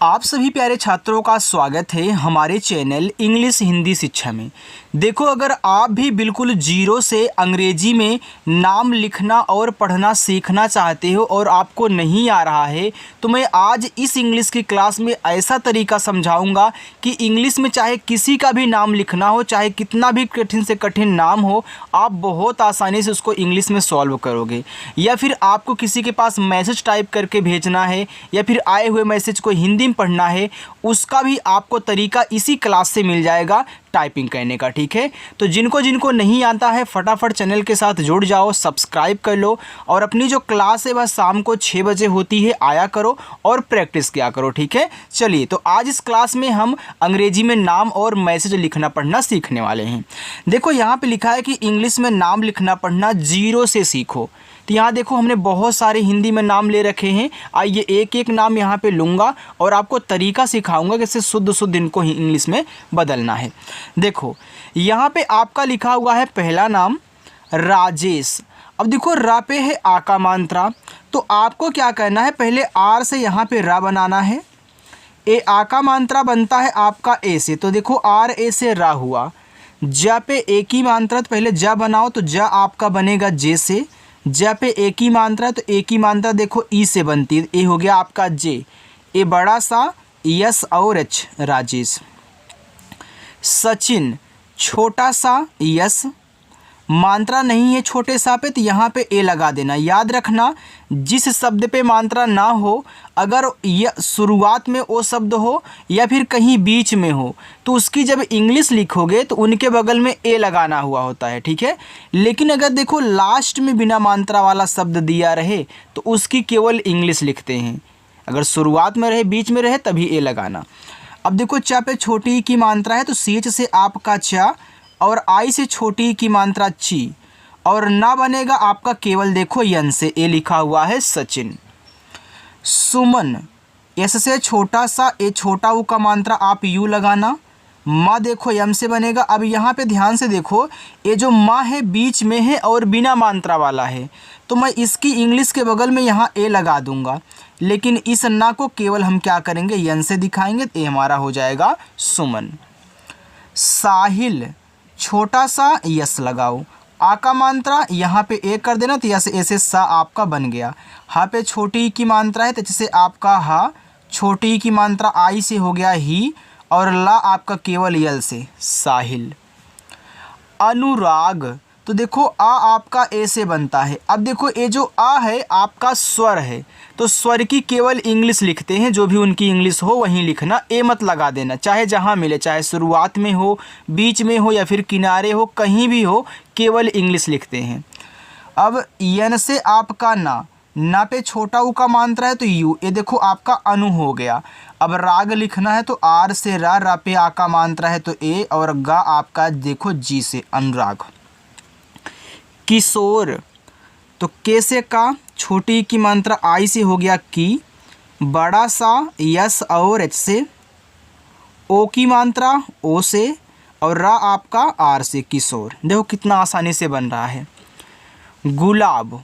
आप सभी प्यारे छात्रों का स्वागत है हमारे चैनल इंग्लिश हिंदी शिक्षा में। देखो, अगर आप भी बिल्कुल जीरो से अंग्रेजी में नाम लिखना और पढ़ना सीखना चाहते हो और आपको नहीं आ रहा है, तो मैं आज इस इंग्लिश की क्लास में ऐसा तरीका समझाऊंगा कि इंग्लिश में चाहे किसी का भी नाम लिखना हो, चाहे कितना भी कठिन से कठिन नाम हो, आप बहुत आसानी से उसको इंग्लिश में सॉल्व करोगे। या फिर आपको किसी के पास मैसेज टाइप करके भेजना है या फिर आए हुए मैसेज को हिंदी में पढ़ना है, उसका भी आपको तरीका इसी क्लास से मिल जाएगा टाइपिंग करने का। ठीक है, तो जिनको जिनको नहीं आता है फटाफट चैनल के साथ जुड़ जाओ, सब्सक्राइब कर लो और अपनी जो क्लास है वह शाम को 6 बजे होती है, आया करो और प्रैक्टिस किया करो। ठीक है, चलिए तो आज इस क्लास में हम अंग्रेजी में नाम और मैसेज लिखना पढ़ना सीखने वाले हैं। देखो, यहाँ पे लिखा है कि इंग्लिश में नाम लिखना पढ़ना जीरो से सीखो। तो यहाँ देखो, हमने बहुत सारे हिंदी में नाम ले रखे हैं। आइए एक एक नाम यहाँ पे लूँगा और आपको तरीका सिखाऊंगा कैसे शुद्ध शुद्ध इनको ही इंग्लिश में बदलना है। देखो, यहाँ पे आपका लिखा हुआ है पहला नाम राजेश। अब देखो, रा पे है आ का मात्रा, तो आपको क्या करना है, पहले आर से यहाँ पे रा बनाना है। ए आ का मात्रा बनता है आपका ए से, तो देखो आर ए से रा हुआ। ज पे एक ही मात्रा, तो पहले ज बनाओ, तो ज आपका बनेगा जे से। ज पे एक ही मात्रा, तो एक ही मात्रा देखो ई से बनती है, ए हो गया आपका जे। ए बड़ा सा यस और एच राजेश। सचिन छोटा सा यस, मात्रा नहीं है छोटे सा पे, तो यहाँ पे ए लगा देना। याद रखना, जिस शब्द पे मात्रा ना हो, अगर यह शुरुआत में वो शब्द हो या फिर कहीं बीच में हो, तो उसकी जब इंग्लिश लिखोगे तो उनके बगल में ए लगाना हुआ होता है। ठीक है, लेकिन अगर देखो लास्ट में बिना मात्रा वाला शब्द दिया रहे तो उसकी केवल इंग्लिश लिखते हैं। अगर शुरुआत में रहे, बीच में रहे, तभी ए लगाना। अब देखो, चा पे छोटी की मात्रा है, तो सी एच से आपका चा और आई से छोटी की मात्रा ची, और ना बनेगा आपका केवल देखो यन से, ए लिखा हुआ है सचिन। सुमन एस से छोटा सा ए छोटा ऊ का मात्रा आप यू लगाना। माँ देखो यम से बनेगा। अब यहाँ पे ध्यान से देखो, ये जो माँ है बीच में है और बिना मात्रा वाला है, तो मैं इसकी इंग्लिश के बगल में यहाँ ए लगा दूंगा, लेकिन इस ना को केवल हम क्या करेंगे, यन से दिखाएंगे, तो ये हमारा हो जाएगा सुमन। साहिल छोटा सा यस लगाओ, आ का मात्रा यहाँ पे ए कर देना, तो यस ऐसे सा आपका बन गया। हा पे छोटी की मात्रा है, तो जैसे आपका हा, छोटी की मात्रा आई से हो गया ही, और ला आपका केवल यल से साहिल। अनुराग, तो देखो आ आपका ए से बनता है। अब देखो, ये जो आ है आपका स्वर है, तो स्वर की केवल इंग्लिश लिखते हैं, जो भी उनकी इंग्लिश हो वहीं लिखना, ए मत लगा देना, चाहे जहाँ मिले, चाहे शुरुआत में हो, बीच में हो या फिर किनारे हो, कहीं भी हो, केवल इंग्लिश लिखते हैं। अब यन से आपका ना पे छोटा ऊ का मात्रा है, तो यू, ये देखो आपका अनु हो गया। अब राग लिखना है, तो आर से रा पे आ का मात्रा है, तो ए, और गा आपका देखो जी से अनुराग। किशोर, तो के से का, छोटी की मात्रा आई से हो गया की, बड़ा सा यस और एच से, ओ की मात्रा ओ से, और रा आपका आर से किशोर। देखो कितना आसानी से बन रहा है। गुलाब,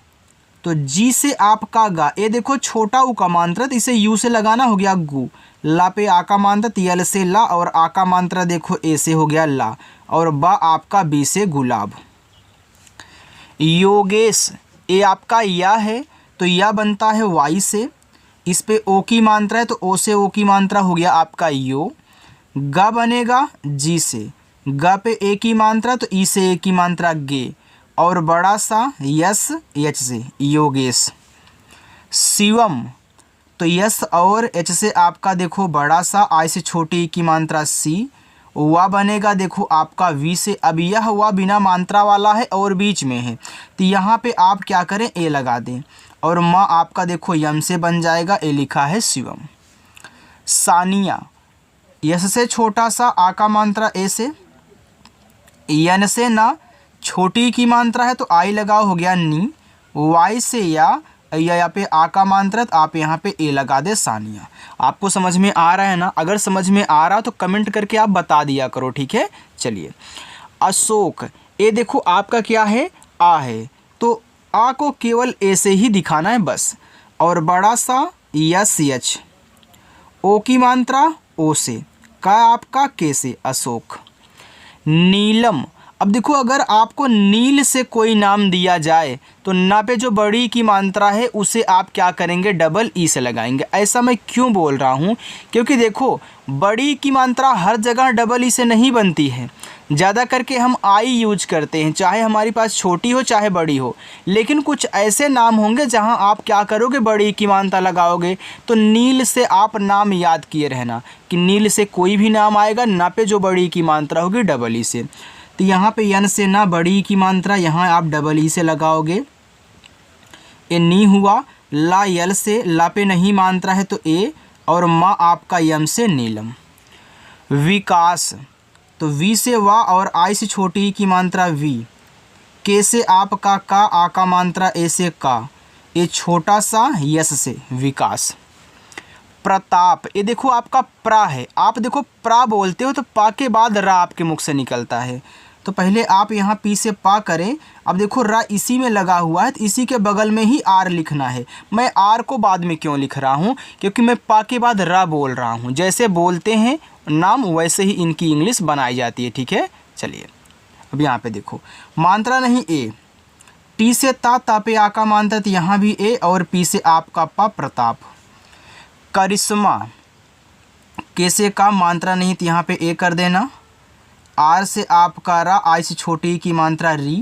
तो जी से आपका गा, ये देखो छोटा ऊ का मात्रा, तो इसे यू से लगाना, हो गया गु। ला पे आ का मात्रा, यल से ला, और आ का मात्रा देखो ए से हो गया ला, और बा आपका बी से गुलाब। योगेश, ए आपका या है, तो या बनता है वाई से, इस पे ओ की मात्रा है, तो ओ से ओ की मात्रा हो गया आपका यो। गा बनेगा जी से, गा पे ए की मात्रा, तो ई से ए की मात्रा गे, और बड़ा सा यस एच से योगेश। शिवम, तो यस और एच से आपका देखो बड़ा सा, आई से छोटी की मात्रा सी, वा बनेगा देखो आपका वी से। अब यह हुआ बिना मात्रा वाला है और बीच में है, तो यहाँ पे आप क्या करें, ए लगा दें, और माँ आपका देखो यम से बन जाएगा, ए लिखा है शिवम। सानिया, यस से छोटा सा आ का मात्रा ए से, यन से ना, छोटी की मात्रा है, तो आई लगाओ, हो गया नी, वाई से या यहाँ पे आ का मात्रा, तो आप यहाँ पे ए लगा दे सानिया। आपको समझ में आ रहा है ना? अगर समझ में आ रहा तो कमेंट करके आप बता दिया करो। ठीक है, चलिए। अशोक, ए देखो आपका क्या है, आ है, तो आ को केवल ए से ही दिखाना है बस, और बड़ा सा यस एच, ओ की मात्रा ओ से, का आपका के से अशोक। नीलम, अब देखो अगर आपको नील से कोई नाम दिया जाए तो ना पे जो बड़ी की मात्रा है उसे आप क्या करेंगे, डबल ई से लगाएंगे। ऐसा मैं क्यों बोल रहा हूँ, क्योंकि देखो बड़ी की मात्रा हर जगह डबल ई से नहीं बनती है। ज़्यादा करके हम आई यूज करते हैं, चाहे हमारी पास छोटी हो चाहे बड़ी हो। लेकिन कुछ ऐसे नाम होंगे जहाँ आप क्या करोगे, बड़ी की मात्रा लगाओगे। तो नील से आप नाम याद किए रहना कि नील से कोई भी नाम आएगा ना पे जो बड़ी की मात्रा होगी डबल ई से। तो यहाँ पे यन से ना बड़ी की मात्रा, यहाँ आप डबल ई से लगाओगे। ए नी हुआ, ला यल से, ला पे नहीं मात्रा है तो ए, और माँ आपका यम से नीलम। विकास, तो वी से वा और आई से छोटी की मात्रा वी। के से आपका का, आ का मात्रा ए से का, ए छोटा सा यस से विकास। प्रताप, ये देखो आपका प्रा है, आप देखो प्रा बोलते हो तो पा के बाद रा आपके मुख से निकलता है। तो पहले आप यहाँ पी से पा करें। अब देखो रा इसी में लगा हुआ है तो इसी के बगल में ही आर लिखना है। मैं आर को बाद में क्यों लिख रहा हूँ, क्योंकि मैं पा के बाद रा बोल रहा हूँ। जैसे बोलते हैं नाम वैसे ही इनकी इंग्लिश बनाई जाती है, ठीक है। चलिए अब यहाँ पे देखो मात्रा नहीं ए, टी से ता पे आ का मात्रा, तो यहाँ भी ए, और पी से आपका पा प्रताप। करिश्मा, के से का मात्रा नहीं तो यहाँ पे ए कर देना। आर से आपका रा, आई से छोटी की मात्रा री।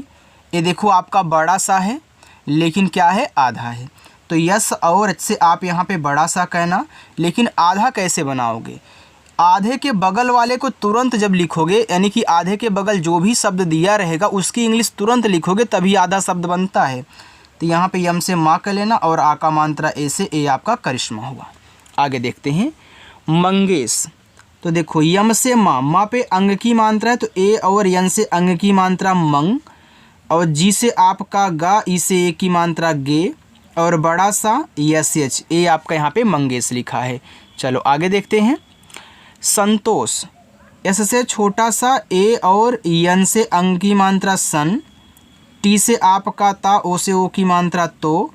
ये देखो आपका बड़ा सा है लेकिन क्या है, आधा है। तो यस और एच से आप यहाँ पे बड़ा सा कहना। लेकिन आधा कैसे बनाओगे, आधे के बगल वाले को तुरंत जब लिखोगे, यानी कि आधे के बगल जो भी शब्द दिया रहेगा उसकी इंग्लिश तुरंत लिखोगे तभी आधा शब्द बनता है। तो यहाँ पे यम से माँ कर लेना और आ का मात्रा ए से, ए आपका करिश्मा हुआ। आगे देखते हैं मंगेश, तो देखो यम से माँ पे अंग की मात्रा है तो ए, और यन से अंग की मात्रा मंग, और जी से आपका गा, ई से ए की मात्रा गे, और बड़ा सा यस एच, ए आपका यहाँ पे मंगेश लिखा है। चलो आगे देखते हैं संतोष, एस से छोटा सा ए, और यन से अंग की मात्रा सन, टी से आपका ता, ओ से ओ की मात्रा तो,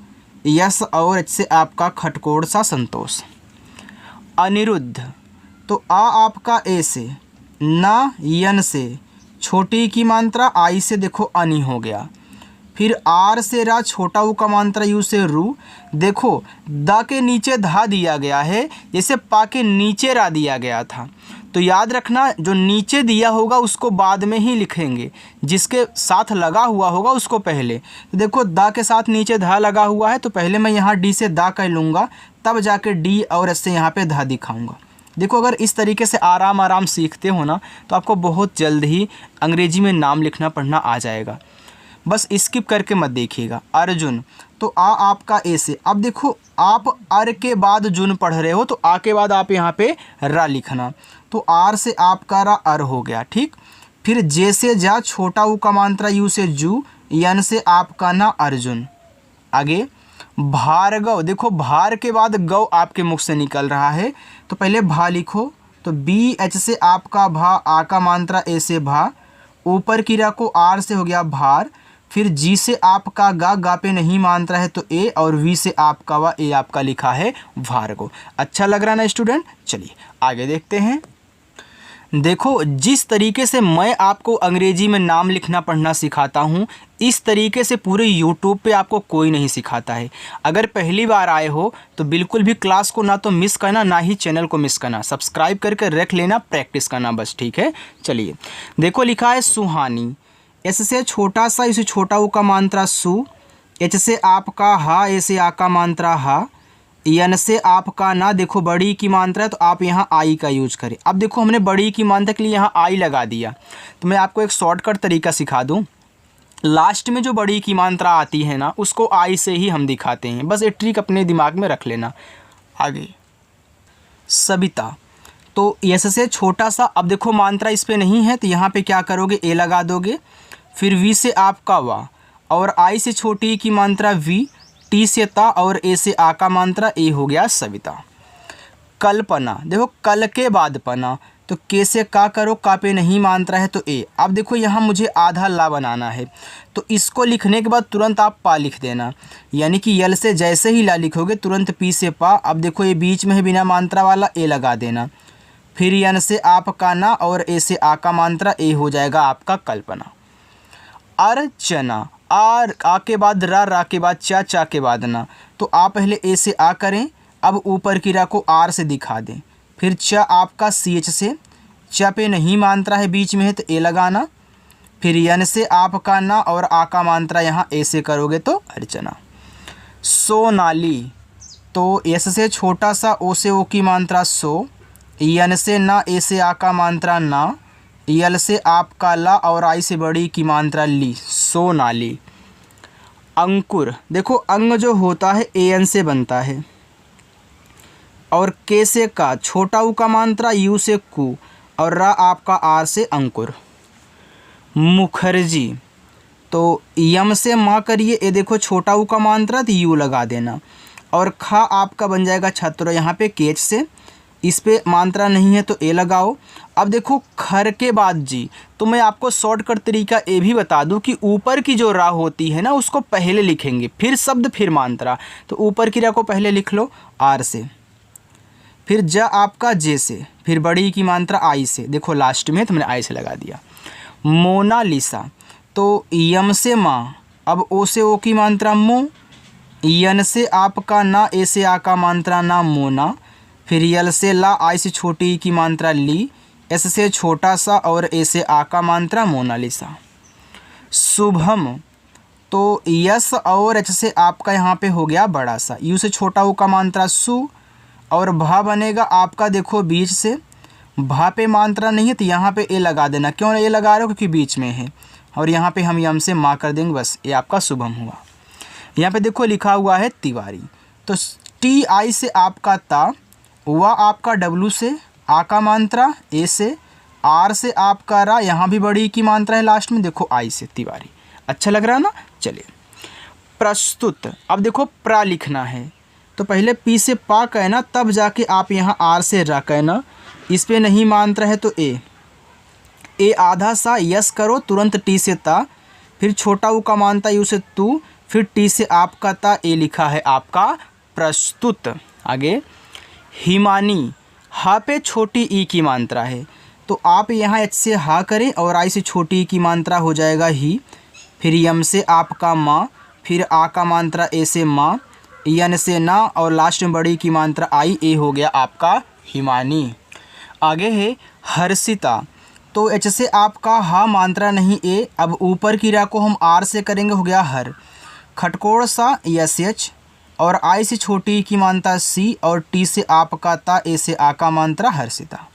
यस और एच से आपका खटकोड़ सा संतोष। अनिरुद्ध, तो आ आपका ए से, ना यन से छोटी की मात्रा, आई से देखो अनि हो गया। फिर आर से रा, छोटा ऊ का मात्रा यू से रू। देखो दा के नीचे धा दिया गया है, जैसे पा के नीचे रा दिया गया था। तो याद रखना जो नीचे दिया होगा उसको बाद में ही लिखेंगे, जिसके साथ लगा हुआ होगा उसको पहले। तो देखो दा के साथ नीचे धा लगा हुआ है तो पहले मैं यहाँ डी से दा कह लूँगा, तब जाके डी और एस से यहाँ पे धा दिखाऊँगा। देखो अगर इस तरीके से आराम आराम सीखते हो ना तो आपको बहुत जल्द ही अंग्रेजी में नाम लिखना पढ़ना आ जाएगा। बस स्किप करके मत देखिएगा। अर्जुन, तो आ आपका ए से। अब देखो आप अर के बाद जुन पढ़ रहे हो तो आ के बाद आप यहाँ पे रा लिखना, तो आर से आपका रा अर हो गया, ठीक। फिर जे से जा, छोटा ऊ का मात्रा यू से जू, यन से आपका ना अर्जुन। आगे भार्गव, देखो भार के बाद गौ आपके मुख से निकल रहा है तो पहले भा लिखो, तो बी एच से आपका भा, आ का मात्रा ए से भा, ऊपर की रा को आर से हो गया भार। फिर जी से आपका गा, गा पे नहीं मात्रा है तो ए, और वी से आपका वा, ए आपका लिखा है भार्गव। अच्छा लग रहा ना स्टूडेंट। चलिए आगे देखते हैं। देखो जिस तरीके से मैं आपको अंग्रेजी में नाम लिखना पढ़ना सिखाता हूँ, इस तरीके से पूरे YouTube पे आपको कोई नहीं सिखाता है। अगर पहली बार आए हो तो बिल्कुल भी क्लास को ना तो मिस करना, ना ही चैनल को मिस करना। सब्सक्राइब करके रख लेना, प्रैक्टिस करना बस, ठीक है। चलिए देखो लिखा है सुहानी, एस से छोटा सा, इसे छोटा ऊ का मात्रा सु, एच से आपका हा, ए से आ का मात्रा हा, यन से आपका ना, देखो बड़ी की मात्रा है तो आप यहाँ आई का यूज करें। अब देखो हमने बड़ी की मात्रा के लिए यहाँ आई लगा दिया, तो मैं आपको एक शॉर्टकट तरीका सिखा दूँ। लास्ट में जो बड़ी की मात्रा आती है ना उसको आई से ही हम दिखाते हैं, बस ये ट्रिक अपने दिमाग में रख लेना। आगे सबिता, तो यस से छोटा सा, अब देखो मात्रा इस पे नहीं है तो यहाँ पे क्या करोगे, ए लगा दोगे। फिर वी से आपका वा, और आई से छोटी की मात्रा वी, टी से ता, और ए से आ का मात्रा ए हो गया सविता। कल्पना, देखो कल के बाद पना, तो तो के से का करो, का पे नहीं मात्रा है तो ए। अब देखो यहाँ मुझे आधा ला बनाना है, तो इसको लिखने के बाद तुरंत आप पा लिख देना, यानी कि यल से जैसे ही ला लिखोगे तुरंत पी से पा। अब देखो ये बीच में है बिना मात्रा वाला, ए लगा देना। फिर यन से आप का ना और ए से आ का मात्रा, ए हो जाएगा आपका कल्पना। अर्चना, आ के बाद रा के बाद चा, चा के बाद ना। तो आप पहले ए से आ करें, अब ऊपर की रा को आर से दिखा दें। फिर च आपका सी एच से, च पे नहीं मात्रा है बीच में है तो ए लगाना। फिर यन से आप का ना और आ का मात्रा यहाँ ए से करोगे तो अर्चना। सोनाली, तो एस से छोटा सा ओ से ओ की मात्रा सो, यन से ना ए से आ का मात्रा ना, यल से आप का ला और आई से बड़ी की मात्रा ली, सोनाली। अंकुर, देखो अंग जो होता है ए एन से बनता है और के से का, छोटा ऊ का मात्रा यू से कु और रा आपका आर से अंकुर। मुखर्जी, तो यम से माँ करिए, ए देखो छोटा ऊ का मात्रा तो यू लगा देना और खा आपका बन जाएगा छत्र, यहाँ पे केच से, इस पे मात्रा नहीं है तो ए लगाओ। अब देखो खर के बाद जी, तो मैं आपको शॉर्टकट तरीका ये भी बता दूं कि ऊपर की जो रा होती है ना उसको पहले लिखेंगे, फिर शब्द फिर मात्रा। तो ऊपर की रा को पहले लिख लो आर से, फिर ज आपका जे से, फिर बड़ी की मात्रा आई से, देखो लास्ट में तो मैंने आई से लगा दिया। मोनालिसा, तो यम से माँ, अब ओ से ओ की मात्रा मो, यन से आपका ना, ए से आ का मात्रा ना, मोना। फिर यल से ला, आई से छोटी की मात्रा ली, एस से छोटा सा और ए से आ का मात्रा मोनालिसा। शुभम, तो यस और एच से आपका यहाँ पे हो गया बड़ा सा, यू से छोटा ऊ का मात्रा सु और भा बनेगा आपका देखो बीच से, भा पे मात्रा नहीं है तो यहाँ पे ए लगा देना। क्यों ए लगा रहे हो? क्योंकि बीच में है। और यहाँ पे हम यम से माँ कर देंगे, बस ये आपका शुभम हुआ। यहाँ पे देखो लिखा हुआ है तिवारी, तो टी आई से आपका ता, वह आपका डब्लू से, आ का मात्रा ए से, आर से आपका रा, यहाँ भी बड़ी की मात्रा है लास्ट में, देखो आई से तिवारी। अच्छा लग रहा है ना? चलिए प्रस्तुत, अब देखो प्रा लिखना है तो पहले पी से पा कहना, तब जाके आप यहाँ आर से रा कहना। इस पे नहीं मात्रा है तो ए आधा सा, यस करो तुरंत टी से ता, फिर छोटा ऊ का मात्रा यू से तू, फिर टी से आपका ता, ए लिखा है आपका प्रस्तुत। आगे हिमानी, हा पे छोटी ई की मात्रा है तो आप यहाँ एच से हा करें और आई से छोटी ई की मात्रा हो जाएगा ही। फिर यम से आपका माँ, फिर आ का मात्रा ए से माँ, यन से ना और लास्ट में बड़ी की मात्रा आई, ए हो गया आपका हिमानी। आगे है हर्षिता, तो एच से आपका हा मात्रा नहीं ए, अब ऊपर की रा को हम आर से करेंगे, हो गया हर। खटकोड़ सा यस एच और आई से छोटी की मात्रा सी और टी से आपका ता, ए से आ का मात्रा हर्षिता।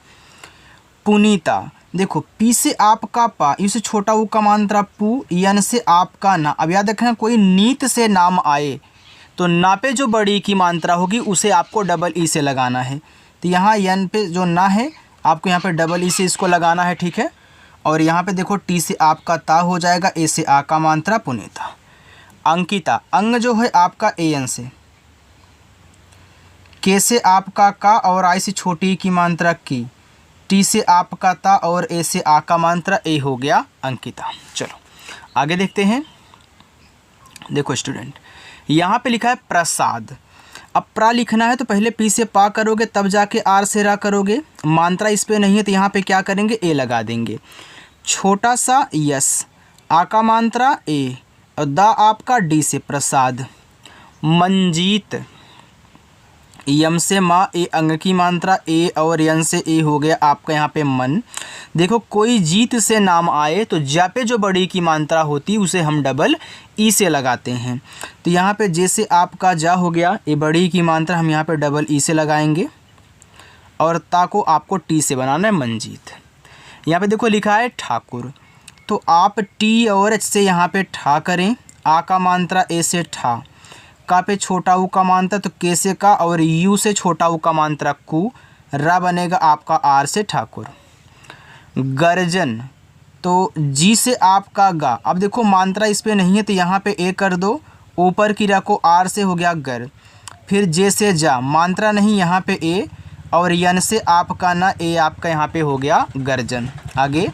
पुनीता, देखो पी से आपका पा, यू से छोटा ऊ का मात्रा पू, यन से आपका ना। अब याद रखना कोई नीत से नाम आए तो ना पे जो बड़ी की मात्रा होगी उसे आपको डबल ई से लगाना है। तो यहाँ यन पे जो ना है आपको यहाँ पे डबल ई से इसको लगाना है, ठीक है। और यहाँ पे देखो टी से आपका ता हो जाएगा, ए से आ का मात्रा पुनीता। अंकिता, अंग जो है आपका ए एन से, के से आपका का और आई से छोटी की मात्रा की, टी से आपका ता और ए से आ का मात्रा, ए हो गया अंकिता। चलो आगे देखते हैं। देखो स्टूडेंट, यहाँ पे लिखा है प्रसाद। अब प्रा लिखना है तो पहले पी से पा करोगे, तब जाके आर से रा करोगे। मात्रा इस पे नहीं है तो यहाँ पे क्या करेंगे, ए लगा देंगे। छोटा सा यस, आ का मात्रा ए और दा आपका डी से प्रसाद। मंजीत, यम से माँ, ए अंग की मात्रा ए और यन से ए हो गया आपका यहाँ पे मन। देखो कोई जीत से नाम आए तो जा पे जो बड़ी की मात्रा होती है उसे हम डबल ई से लगाते हैं। तो यहाँ पे जैसे आपका जा हो गया, ए बड़ी की मात्रा हम यहाँ पे डबल ई से लगाएंगे और ता को आपको टी से बनाना है, मंजीत। यहाँ पे देखो लिखा है ठाकुर, तो आप टी और एच से यहाँ पे ठा करें, आ का मात्रा ए से ठा, का पे छोटा ऊ का मात्रा तो के से का और यू से छोटा ऊ का मात्रा कु, रा बनेगा आपका आर से ठाकुर। गर्जन, तो जी से आपका गा, अब देखो मात्रा इस पे नहीं है तो यहाँ पे ए कर दो, ऊपर की रा को आर से हो गया गर। फिर जे से जा, मात्रा नहीं यहाँ पे ए और यन से आपका ना, ए आपका यहाँ पे हो गया गर्जन। आगे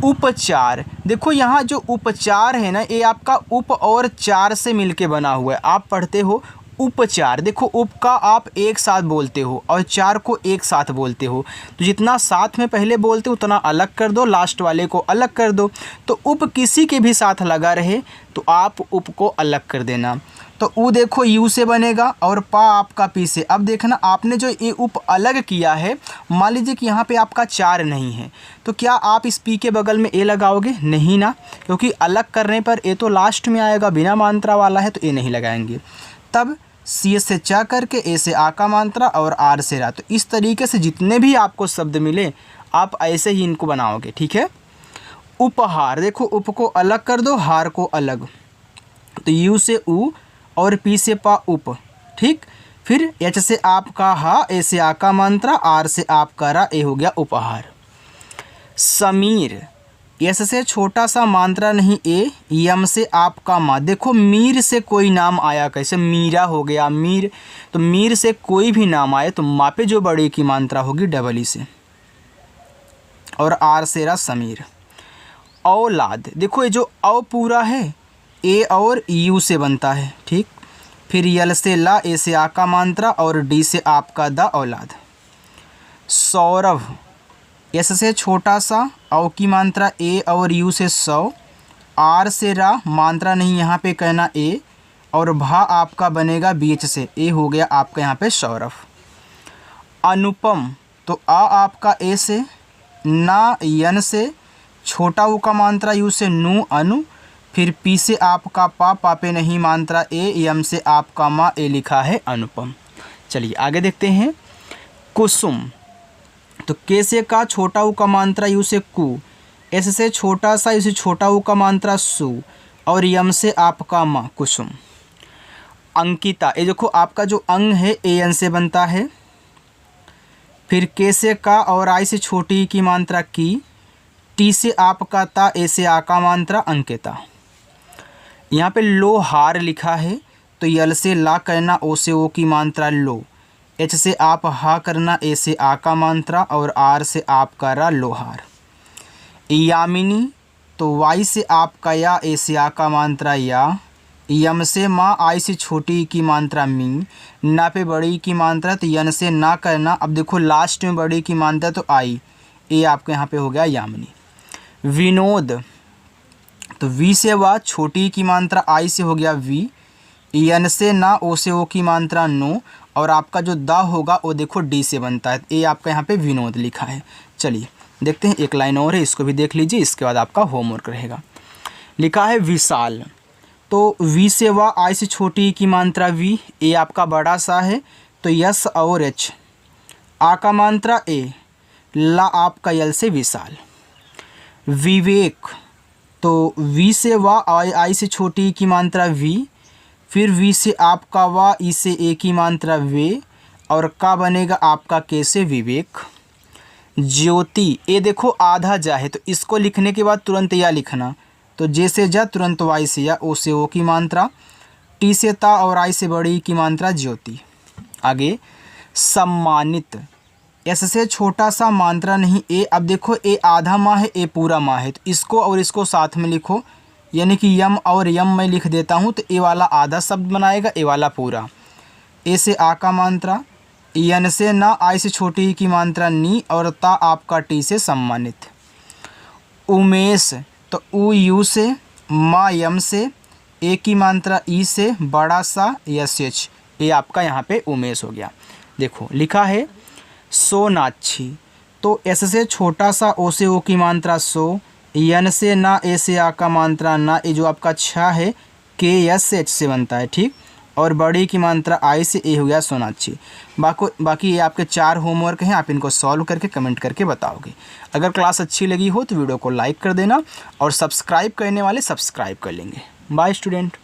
उपचार, देखो यहाँ जो उपचार है ना, ये आपका उप और चार से मिलके बना हुआ है। आप पढ़ते हो उपचार, देखो उप का आप एक साथ बोलते हो और चार को एक साथ बोलते हो, तो जितना साथ में पहले बोलते हो उतना अलग कर दो, लास्ट वाले को अलग कर दो। तो उप किसी के भी साथ लगा रहे तो आप उप को अलग कर देना। तो ऊ देखो यू से बनेगा और पा आपका पी से। अब देखना आपने जो ये उप अलग किया है, मान लीजिए कि यहाँ पे आपका चार नहीं है, तो क्या आप इस पी के बगल में ए लगाओगे? नहीं ना, क्योंकि अलग करने पर ए तो लास्ट में आएगा, बिना मात्रा वाला है तो ए नहीं लगाएंगे। तब सी से चा करके, ए से आ का मात्रा और आर से रा। तो इस तरीके से जितने भी आपको शब्द मिले आप ऐसे ही इनको बनाओगे, ठीक है। उपहार, देखो उप को अलग कर दो, हार को अलग, तो यू से ऊ और पी से पा उप, ठीक। फिर एच से आपका हा, ए से आ का मात्रा, आर से आपका रा, ए हो गया उपहार। समीर, एस से छोटा सा मात्रा नहीं ए, यम से आपका मा। देखो मीर से कोई नाम आया, कैसे मीरा हो गया मीर, तो मीर से कोई भी नाम आए तो मा पे जो बड़े की मात्रा होगी डबल ई से, और आर से रा समीर। औलाद, देखो ये जो औ पूरा है ए और यू से बनता है, ठीक। फिर यल से ला, ए से आ का मात्रा और डी से आपका द, औलाद। सौरभ, एस से छोटा सा, औ की मात्रा ए और यू से सौ, आर से रा, मात्रा नहीं यहाँ पे कहना ए, और भा आपका बनेगा बीच से, ए हो गया आपका यहाँ पे सौरभ। अनुपम, तो आ आपका ए से, ना यन से, छोटा ऊ का मात्रा यू से नु, अनु। फिर पी से आपका पा, पापे नहीं मात्रा ए, यम से आपका मा, ए लिखा है अनुपम। चलिए आगे देखते हैं। कुसुम, तो के से का छोटा ऊ का मात्रा यू से कु, एस से छोटा सा, इसे छोटा ऊ का मात्रा सु, और यम से आपका मा, कुसुम। अंकिता, ये देखो आपका जो अंग है ए एन से बनता है। फिर के से का और आई से छोटी की मात्रा की, टी से आपका ता, ए से आ का मात्रा अंकिता। यहाँ पे लोहार लिखा है, तो यल से ला करना, ओ से ओ की मात्रा लो, एच से आप हा करना, ए से आ का मात्रा और आर से आपका रा, लोहार। यामिनी, तो वाई से आपका या, ए से आ का मात्रा या, यम से माँ, आई से छोटी की मात्रा मी, ना पे बड़ी की मात्रा, तो यन से ना करना। अब देखो लास्ट में बड़ी की मात्रा तो आई, ए आपके यहाँ पे हो गया यामिनी। विनोद, तो वी से वा, छोटी की मात्रा आई से हो गया वी, यन से ना, ओ से ओ की मात्रा नो, और आपका जो दा होगा वो देखो डी से बनता है, ए आपका यहाँ पे विनोद लिखा है। चलिए देखते हैं, एक लाइन और है, इसको भी देख लीजिए, इसके बाद आपका होमवर्क रहेगा। लिखा है विशाल, तो वी से वा, आई से छोटी की मात्रा वी, ए आपका बड़ा सा है, तो यस और एच, आ का मात्रा ए, ला आपका यल से विशाल। विवेक, तो वी से वा, आई से छोटी की मात्रा वी, फिर वी से आपका वा, ई से ए की मात्रा वे, और का बनेगा आपका के से विवेक। ज्योति, ये देखो आधा जा है, तो इसको लिखने के बाद तुरंत या लिखना, तो जे से जा तुरंत वाई से या, ओ से ओ की मात्रा, टी से ता और आई से बड़ी की मात्रा ज्योति। आगे सम्मानित, एस से छोटा सा मात्रा नहीं ए, अब देखो ए आधा माह है, ए पूरा माह है, तो इसको और इसको साथ में लिखो, यानी कि यम और यम मैं लिख देता हूँ, तो ए वाला आधा शब्द बनाएगा, ए वाला पूरा। ए से आ का मात्रा, यन से ना, आई से छोटी की मात्रा नी, और ता आपका टी से सम्मानित। उमेश, तो ऊ यू से, मा यम से, ए की मात्रा ई से, बड़ा सा यस एच, ये आपका यहाँ पे उमेश हो गया। देखो लिखा है सोनाक्षी, तो एस से छोटा सा, ओ से ओ की मात्रा सो, यन से ना, ए से आ का मात्रा ना, ये जो आपका छा है के एस एच से बनता है, ठीक। और बड़ी की मात्रा आई से, ए हो गया सोनाक्षी। बाकी ये आपके 4 होमवर्क हैं, आप इनको सॉल्व करके कमेंट करके बताओगे। अगर क्लास अच्छी लगी हो तो वीडियो को लाइक कर देना, और सब्सक्राइब करने वाले सब्सक्राइब कर लेंगे। Bye student.